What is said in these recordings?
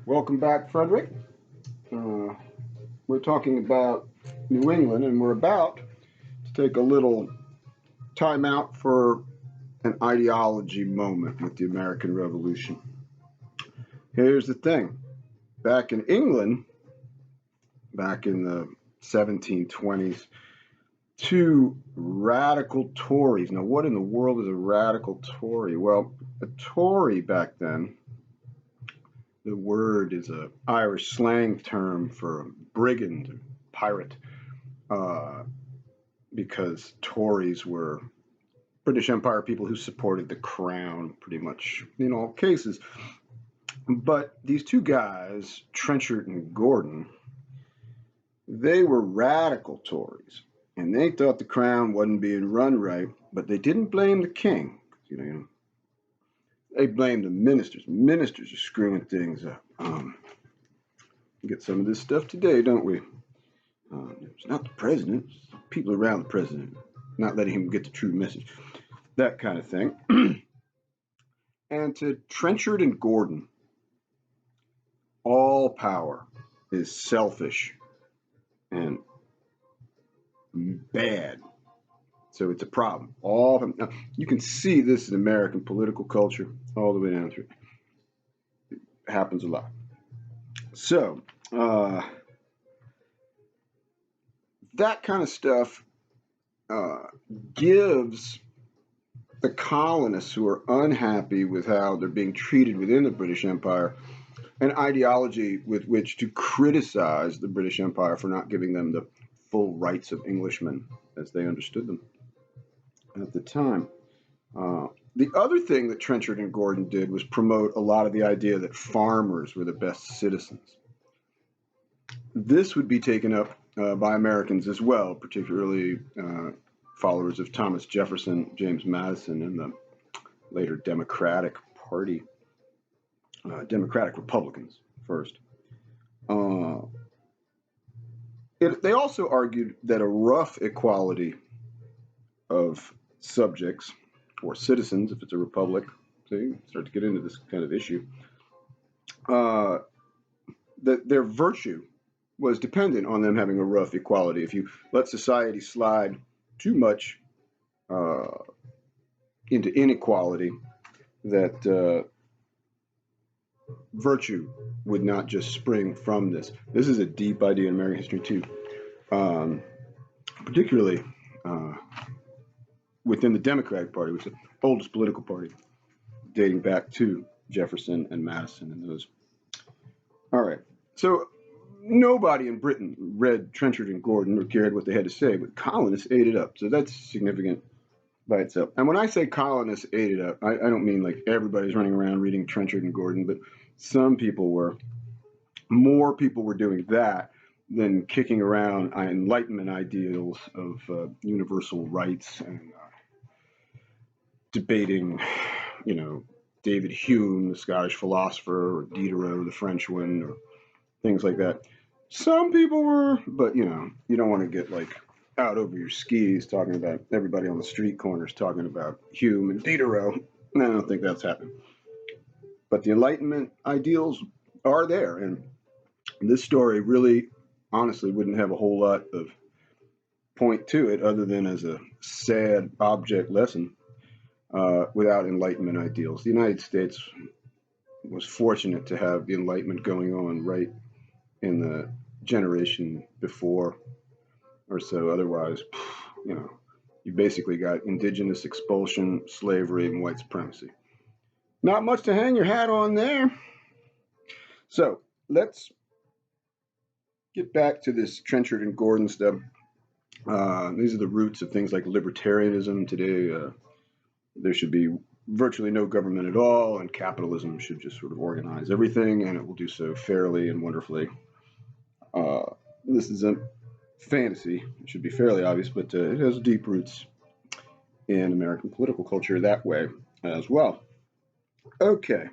Welcome back, Frederick. We're talking about New England, and we're about to take a little time out for an ideology moment with the American Revolution. Here's the thing back in England, back in the 1720s, two radical Tories. Now, what in the world is a radical Tory? Well, a Tory back then, the word is a Irish slang term for brigand, pirate, uh, because Tories were British Empire people who supported the crown pretty much in all cases. But these two guys, Trenchard and Gordon, they were radical Tories, and they thought the crown wasn't being run right, but they didn't blame the king. They blamed the ministers. Ministers are screwing things up. We get some of this stuff today, don't we? It's not the president, it's the people around the president, not letting him get the true message. That kind of thing. And to Trenchard and Gordon, all power is selfish and bad. So it's a problem. Now, you can see this in American political culture all the way down through. It happens a lot. So that kind of stuff gives the colonists who are unhappy with how they're being treated within the British Empire an ideology with which to criticize the British Empire for not giving them the full rights of Englishmen as they understood them at the time. The other thing that Trenchard and Gordon did was promote a lot of the idea that farmers were the best citizens. This would be taken up by Americans as well, particularly followers of Thomas Jefferson, James Madison, and the later Democratic Party, Democratic Republicans first. They also argued that a rough equality of subjects or citizens, if it's a republic, see, start to get into this kind of issue, that their virtue was dependent on them having a rough equality. If you let society slide too much into inequality, that virtue would not just spring from this. This is a deep idea in American history too, particularly within the Democratic Party, which is the oldest political party, dating back to Jefferson and Madison and those. All right, so nobody in Britain read Trenchard and Gordon or cared what they had to say, but colonists ate it up. So that's significant by itself. And when I say colonists ate it up, I don't mean like everybody's running around reading Trenchard and Gordon, but some people were. More people were doing that than kicking around Enlightenment ideals of universal rights and debating, David Hume, the Scottish philosopher, or Diderot, the French one, or things like that. Some people were, but you don't want to get like out over your skis talking about everybody on the street corners talking about Hume and Diderot. I don't think that's happened. But the Enlightenment ideals are there, and this story really, honestly, wouldn't have a whole lot of point to it other than as a sad object lesson without Enlightenment ideals. The United States was fortunate to have the Enlightenment going on right in the generation before or so. Otherwise, you basically got indigenous expulsion, slavery, and white supremacy. Not much to hang your hat on there. So let's get back to this Trenchard and Gordon stuff. These are the roots of things like libertarianism today. There should be virtually no government at all, and capitalism should just sort of organize everything, and it will do so fairly and wonderfully. This is a fantasy. It should be fairly obvious, but it has deep roots in American political culture that way as well. Okay,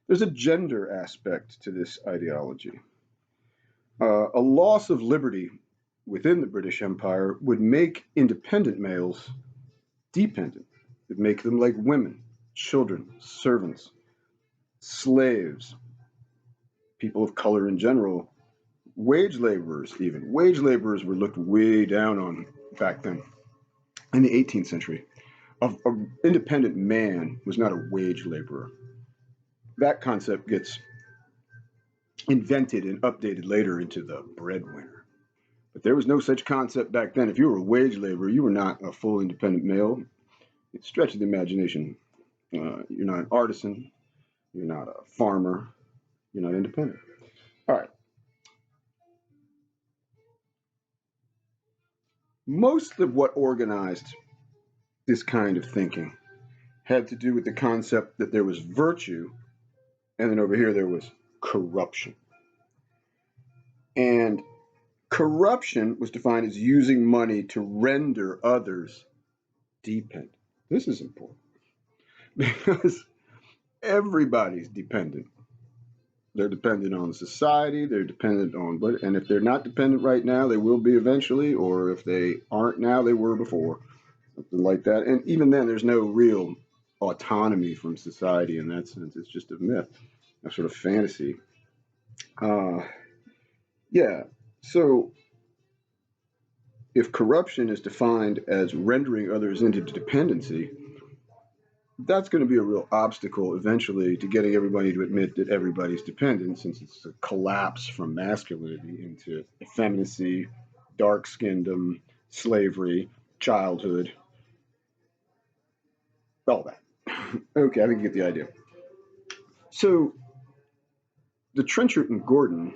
there's a gender aspect to this ideology. A loss of liberty within the British Empire would make independent males dependent. It'd make them like women, children, servants, slaves. people of color in general, wage laborers even. Wage laborers were looked way down on back then in the 18th century. An independent man was not a wage laborer. That concept gets invented and updated later into the breadwinner. But there was no such concept back then. If you were a wage laborer, you were not a full independent male. It stretches the imagination. You're not an artisan. You're not a farmer. You're not independent. All right. Most of what organized this kind of thinking had to do with the concept that there was virtue, and then over here there was corruption. And corruption was defined as using money to render others dependent. This is important because everybody's dependent. They're dependent on society, they're dependent on, and if they're not dependent right now, they will be eventually, or if they aren't now, they were before, something like that. And even then, there's no real autonomy from society in that sense. It's just a myth, a sort of fantasy. Yeah, so if corruption is defined as rendering others into dependency, that's going to be a real obstacle eventually to getting everybody to admit that everybody's dependent, since it's a collapse from masculinity into effeminacy, dark skinnedom, slavery, childhood, all that. Okay, I think you get the idea. So, the Trenchard and Gordon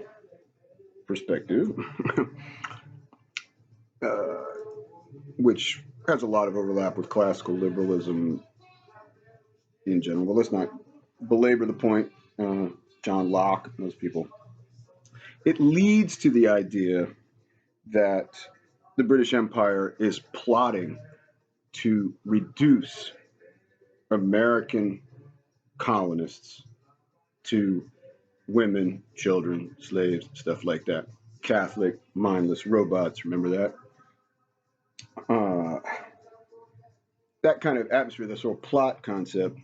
perspective, uh, which has a lot of overlap with classical liberalism in general, but let's not belabor the point. John Locke, those people. It leads to the idea that the British Empire is plotting to reduce American colonists to women, children, slaves, stuff like that. Catholic, mindless robots, remember that? Uh, that kind of atmosphere, this whole plot concept,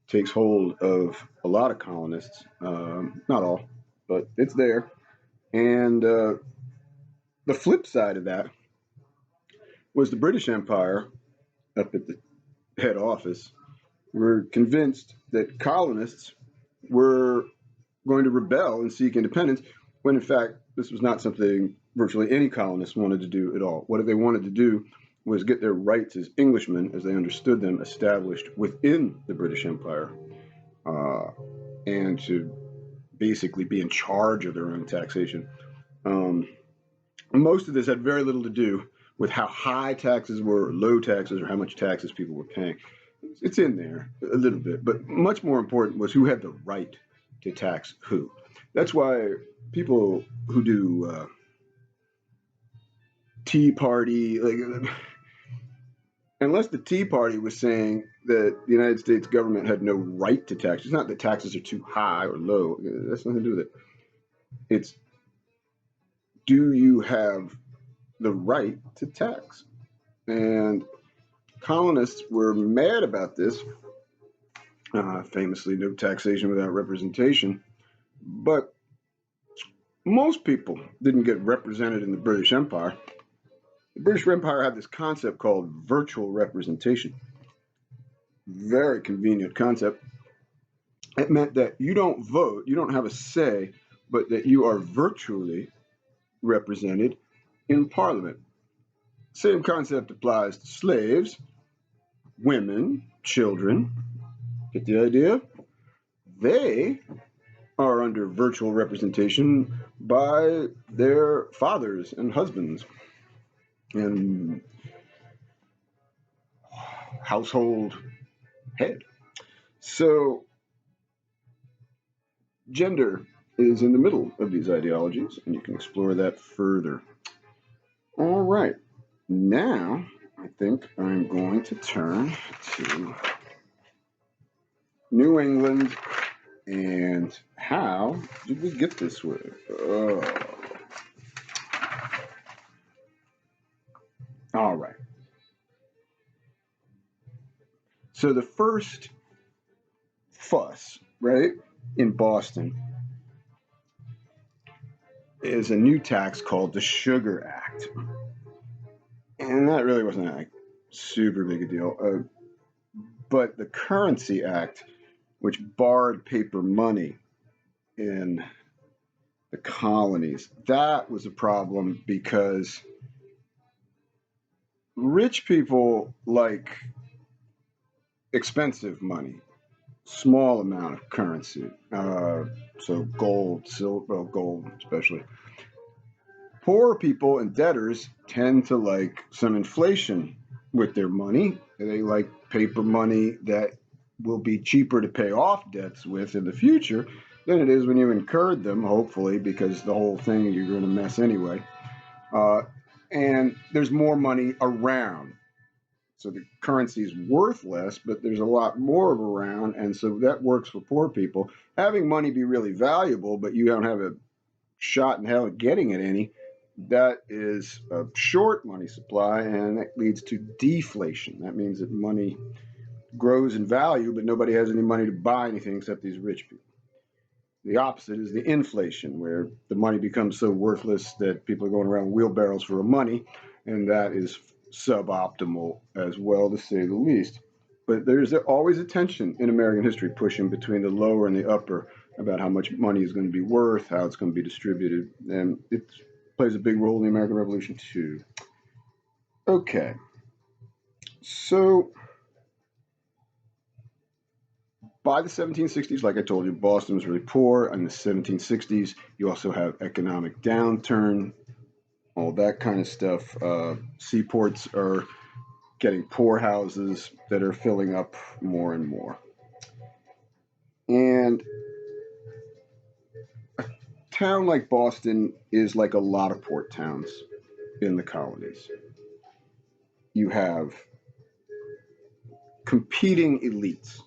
takes hold of a lot of colonists. Not all, but it's there. And the flip side of that was the British Empire up at the head office were convinced that colonists were going to rebel and seek independence, when in fact this was not something virtually any colonists wanted to do at all. What they wanted to do was get their rights as Englishmen, as they understood them, established within the British Empire, uh, and to basically be in charge of their own taxation. Um, Most of this had very little to do with how high taxes were, or low taxes, or how much taxes people were paying. It's in there a little bit, but much more important was who had the right to tax who. That's why people who do Tea Party, like, unless the Tea Party was saying that the United States government had no right to tax, it's not that taxes are too high or low. That's nothing to do with it. It's, do you have the right to tax? And colonists were mad about this. Famously, no taxation without representation. But most people didn't get represented in the British Empire. The British Empire had this concept called virtual representation. Very convenient concept. It meant that you don't vote, you don't have a say, but that you are virtually represented in Parliament. Same concept applies to slaves, women, children. Get the idea? They are under virtual representation by their fathers and husbands and household head. So gender is in the middle of these ideologies, and you can explore that further. All right, now I think I'm going to turn to New England and how did we get this way? All right. So the first fuss, right, in Boston is a new tax called the Sugar Act. And that really wasn't a super big a deal. But the Currency Act, which barred paper money in the colonies, that was a problem because rich people like expensive money, small amount of currency. So gold, silver, well, gold especially. Poor people and debtors tend to like some inflation with their money. They like paper money that will be cheaper to pay off debts with in the future than it is when you incurred them, hopefully, because the whole thing you're going to mess anyway. Uh, and there's more money around. So the currency is worth less, but there's a lot more of around. And so that works for poor people. Having money be really valuable, but you don't have a shot in hell at getting it any, that is a short money supply, and that leads to deflation. That means that money grows in value, but nobody has any money to buy anything except these rich people. The opposite is the inflation, where the money becomes so worthless that people are going around with wheelbarrows for money, and that is suboptimal as well, to say the least. But there's always a tension in American history pushing between the lower and the upper about how much money is going to be worth, how it's going to be distributed, and it plays a big role in the American Revolution too. Okay, so by the 1760s, like I told you, Boston was really poor. In the 1760s, you also have economic downturn, all that kind of stuff. Seaports are getting poorhouses that are filling up more and more. And a town like Boston is like a lot of port towns in the colonies. You have competing elites.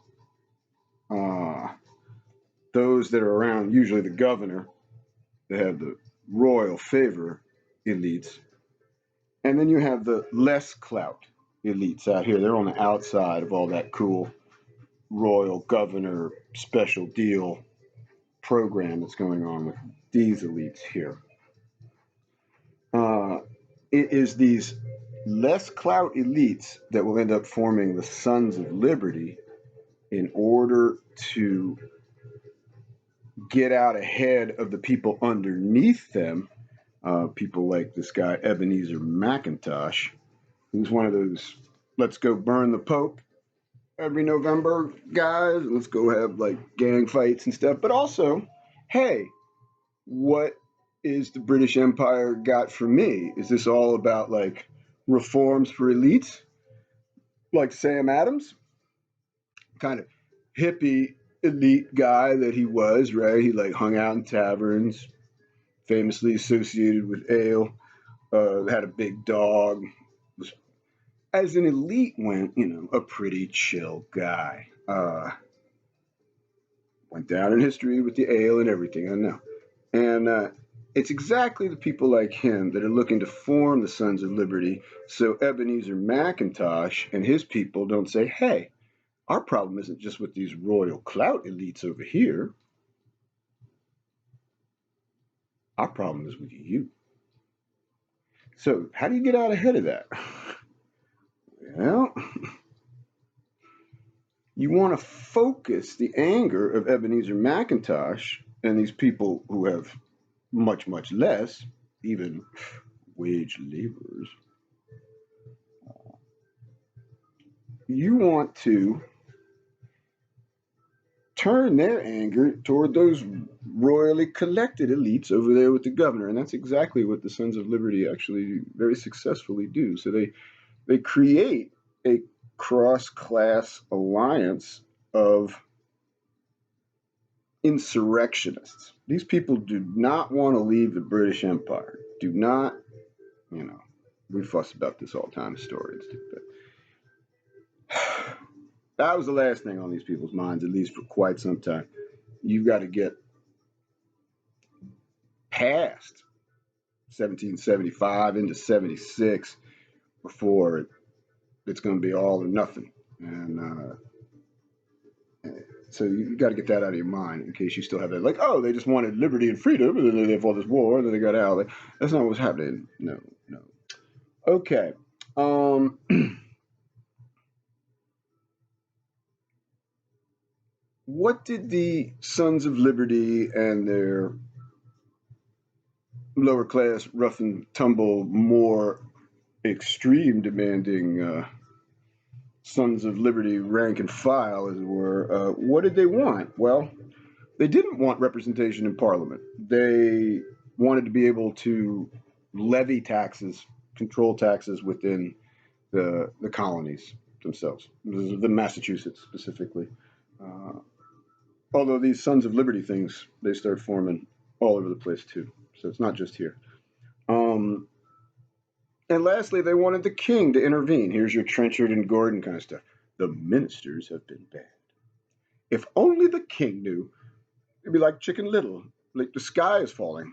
Uh, those that are around, usually the governor, they have the royal favor elites. And then you have the less clout elites out here. They're on the outside of all that cool royal governor special deal program that's going on with these elites here. It is these less clout elites that will end up forming the Sons of Liberty in order to get out ahead of the people underneath them. People like this guy, Ebenezer McIntosh, who's one of those let's go burn the Pope every November guys. Let's go have like gang fights and stuff. But also, hey, what is the British Empire got for me? Is this all about like reforms for elites? Like Sam Adams, kind of hippie elite guy that he was, right? He like hung out in taverns, famously associated with ale, had a big dog, was, as an elite went, a pretty chill guy. Went down in history with the ale and everything, I know. And it's exactly the people like him that are looking to form the Sons of Liberty so Ebenezer McIntosh and his people don't say, hey, our problem isn't just with these royal clout elites over here. Our problem is with you. So, how do you get out ahead of that? Well, you want to focus the anger of Ebenezer McIntosh and these people who have much, much less, even wage laborers. You want to turn their anger toward those royally collected elites over there with the governor. And that's exactly what the Sons of Liberty actually very successfully do. So they create a cross-class alliance of insurrectionists. These people do not want to leave the British Empire. Do not, we fuss about this all the time, historians do, but that was the last thing on these people's minds, at least for quite some time. You've got to get past 1775 into 76 before it's going to be all or nothing. And So you got to get that out of your mind in case you still have that. Like, oh, they just wanted liberty and freedom, and then they fought this war, and then they got out. Like, that's not what's happening. No, no. Okay. Um, what did the Sons of Liberty and their lower class, rough and tumble, more extreme demanding Sons of Liberty rank and file, as it were, what did they want? Well, they didn't want representation in Parliament. They wanted to be able to levy taxes, control taxes within the colonies themselves, the Massachusetts specifically. Uh, Although these Sons of Liberty things, they start forming all over the place too. So it's not just here. Um, and lastly, they wanted the king to intervene. Here's your Trenchard and Gordon kind of stuff. The ministers have been bad. If only the king knew, it'd be like Chicken Little, like the sky is falling.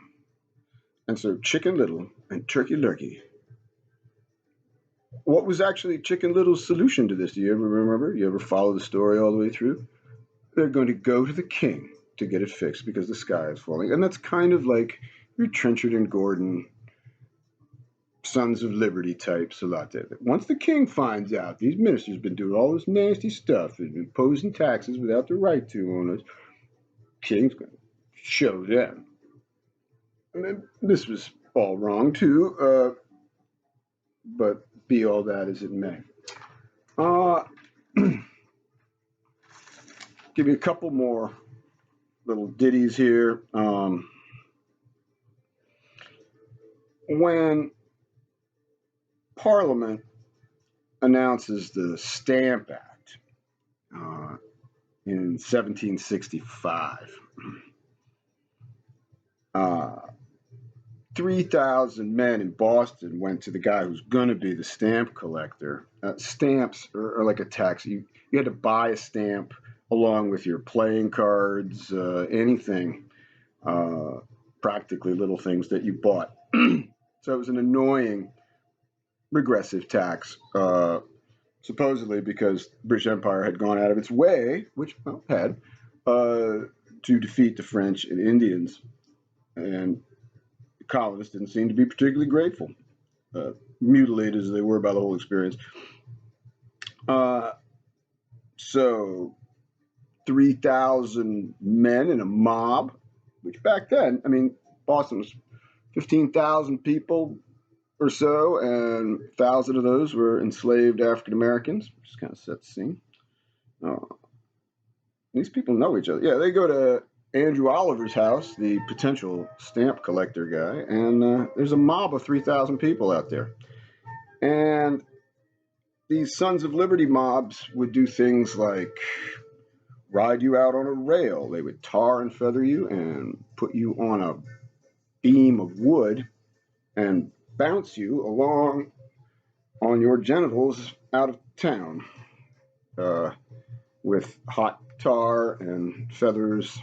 And so Chicken Little and Turkey Lurkey. What was actually Chicken Little's solution to this? Do you ever remember? You ever follow the story all the way through? They're going to go to the king to get it fixed because the sky is falling. And that's kind of like your Trenchard and Gordon, Sons of Liberty types a lot there. Once the king finds out these ministers have been doing all this nasty stuff, they've been imposing taxes without the right to on us, king's going to show them. And this was all wrong too, but be all that as it may. Give you a couple more little ditties here. When Parliament announces the Stamp Act in 1765, 3,000 men in Boston went to the guy who's going to be the stamp collector. Stamps are like a tax. You had to buy a stamp along with your playing cards, anything, practically little things that you bought. So it was an annoying, regressive tax, supposedly because the British Empire had gone out of its way, which well, had, to defeat the French and Indians. And the colonists didn't seem to be particularly grateful, mutilated as they were by the whole experience. So 3,000 men in a mob, which back then, I mean, Boston was 15,000 people or so, and 1,000 of those were enslaved African Americans, which kind of sets the scene. These people know each other. Yeah, they go to Andrew Oliver's house, the potential stamp collector guy, and there's a mob of 3,000 people out there. And these Sons of Liberty mobs would do things like ride you out on a rail. They would tar and feather you and put you on a beam of wood and bounce you along on your genitals out of town with hot tar and feathers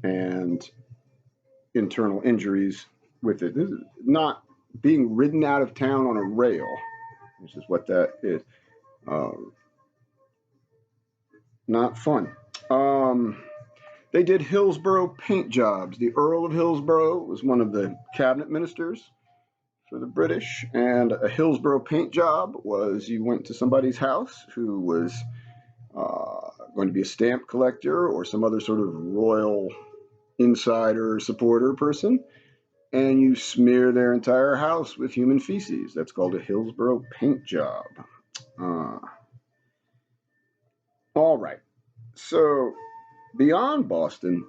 and internal injuries with it. This is not being ridden out of town on a rail, which is what that is. Not fun. They did Hillsborough paint jobs. The Earl of Hillsborough was one of the cabinet ministers for the British, and a Hillsborough paint job was you went to somebody's house who was going to be a stamp collector or some other sort of royal insider supporter person, and you smear their entire house with human feces. That's called a Hillsborough paint job. All right. So beyond Boston,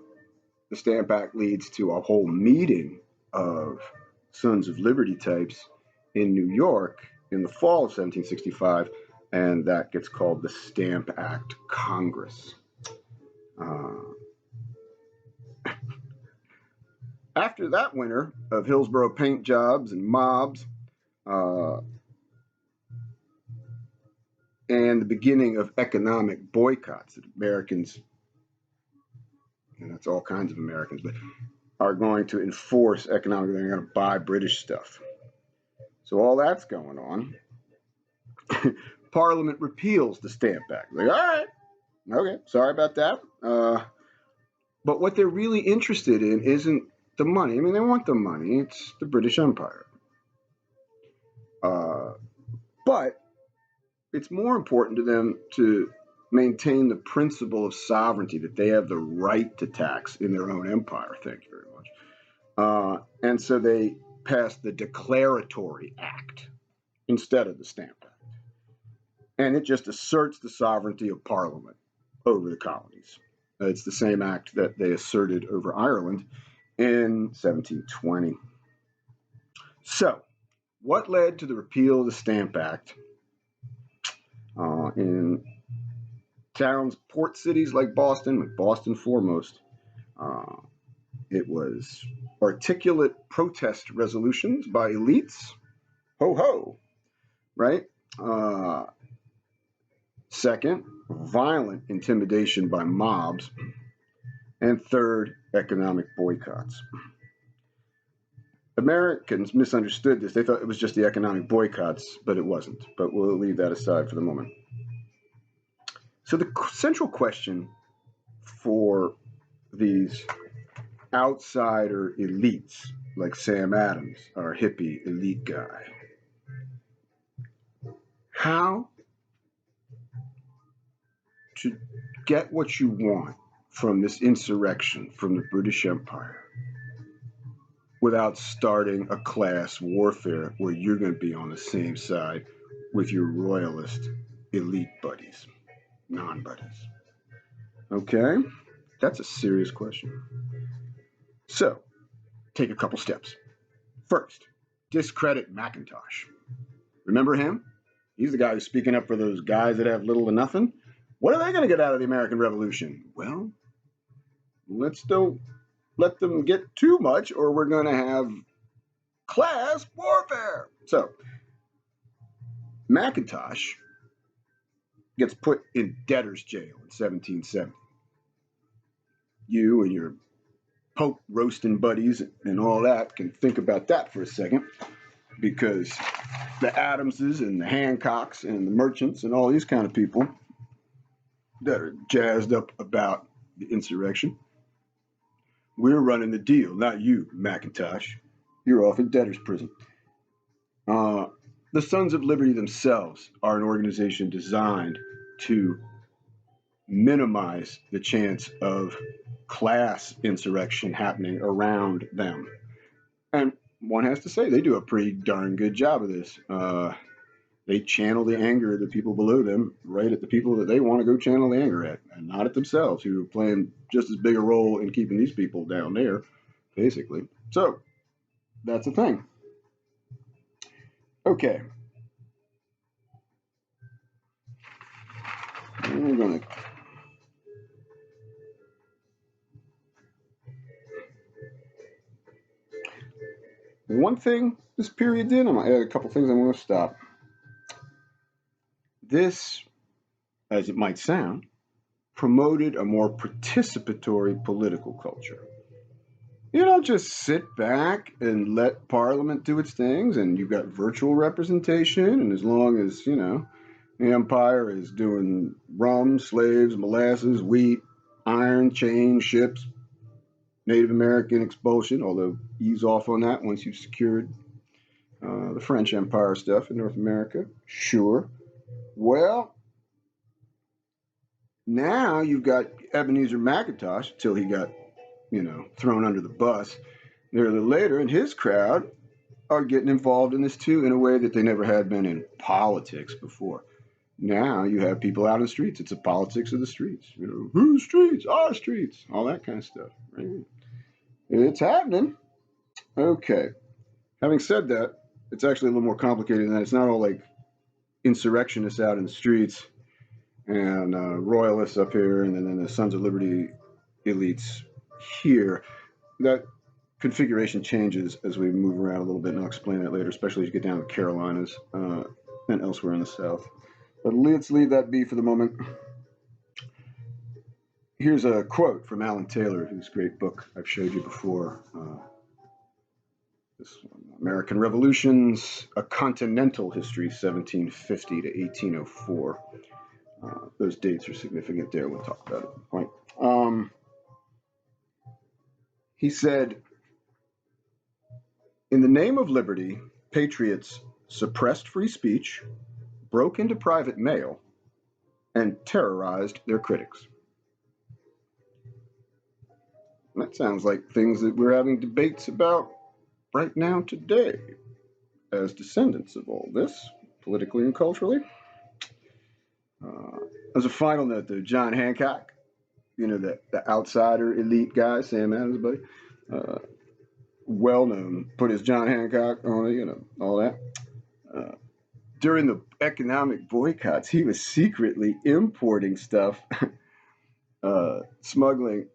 the Stamp Act leads to a whole meeting of Sons of Liberty types in New York in the fall of 1765, and that gets called the Stamp Act Congress. After that winter of Hillsborough paint jobs and mobs, and the beginning of economic boycotts that Americans, and that's all kinds of Americans, but are going to enforce economic, they're going to buy British stuff. So all that's going on. Parliament repeals the Stamp Act. Like, all right, Okay, sorry about that. But what they're really interested in isn't the money. I mean, they want the money. It's the British Empire. Uh, but it's more important to them to maintain the principle of sovereignty, that they have the right to tax in their own empire. Thank you very much. And so they passed the Declaratory Act instead of the Stamp Act. And it just asserts the sovereignty of Parliament over the colonies. It's the same act that they asserted over Ireland in 1720. So, what led to the repeal of the Stamp Act in towns, port cities like Boston, with Boston foremost? Uh, it was articulate protest resolutions by elites. Ho ho, right? Uh, Second, violent intimidation by mobs. And third, economic boycotts. Americans misunderstood this. They thought it was just the economic boycotts, but it wasn't. But we'll leave that aside for the moment. So the central question for these outsider elites, like Sam Adams, our hippie elite guy, how to get what you want from this insurrection from the British Empire without starting a class warfare where you're going to be on the same side with your royalist elite buddies, non-buddies. Okay? That's a serious question. So, take a couple steps. First, discredit Mackintosh. Remember him? He's the guy who's speaking up for those guys that have little to nothing. What are they going to get out of the American Revolution? Well, let's don't let them get too much, or we're going to have class warfare. So, Mackintosh gets put in debtor's jail in 1770. You and your Pope roasting buddies and all that can think about that for a second, because the Adamses and the Hancocks and the merchants and all these kind of people that are jazzed up about the insurrection, we're running the deal, not you, Mackintosh. You're off in debtor's prison. The Sons of Liberty themselves are an organization designed to minimize the chance of class insurrection happening around them. And one has to say, they do a pretty darn good job of this. They channel the anger of the people below them right at the people that they want to go channel the anger at, and not at themselves, who are playing just as big a role in keeping these people down there, basically. So, that's the thing. Okay. We're going to one thing this period did, I'm going to add a couple things, I'm going to stop. This, as it might sound, promoted a more participatory political culture. You don't just sit back and let Parliament do its things, and you've got virtual representation, and as long as, the Empire is doing rum, slaves, molasses, wheat, iron, chains, ships, Native American expulsion, although ease off on that once you've secured the French Empire stuff in North America. Sure. Well, now you've got Ebenezer Mackintosh, till he got, thrown under the bus there a little later, and his crowd are getting involved in this too, in a way that they never had been in politics before. Now you have people out in the streets. It's a politics of the streets. Whose streets? Our streets. All that kind of stuff. Right? It's happening. Okay. Having said that, it's actually a little more complicated than that. It's not all like insurrectionists out in the streets and royalists up here, and then the Sons of Liberty elites here. That configuration changes as we move around a little bit, and I'll explain that later, especially as you get down to the Carolinas and elsewhere in the South. But let's leave that be for the moment. Here's a quote from Alan Taylor, whose great book I've showed you before. This one, American Revolutions, A Continental History, 1750 to 1804. Those dates are significant there. We'll talk about it at the point. Um, he said, in the name of liberty, patriots suppressed free speech, broke into private mail, and terrorized their critics. That sounds like things that we're having debates about right now today, as descendants of all this, politically and culturally. As a final note, though, John Hancock, the outsider elite guy, Sam Adams' buddy, uh, well known, put his John Hancock on it, all that. Uh, During the economic boycotts, he was secretly importing stuff, smuggling,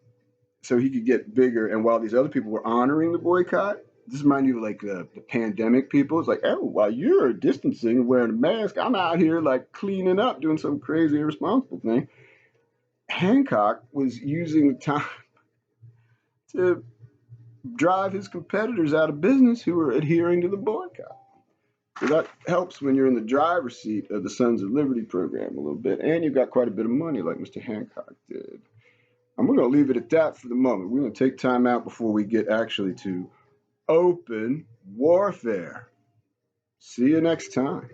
so he could get bigger. And while these other people were honoring the boycott, this reminds you of like the pandemic people. It's like, oh, while you're distancing and wearing a mask, I'm out here like cleaning up, doing some crazy irresponsible thing. Hancock was using the time to drive his competitors out of business who were adhering to the boycott. So that helps when you're in the driver's seat of the Sons of Liberty program a little bit, and you've got quite a bit of money like Mr. Hancock did. And we're going to leave it at that for the moment. We're going to take time out before we get actually to open warfare. See you next time.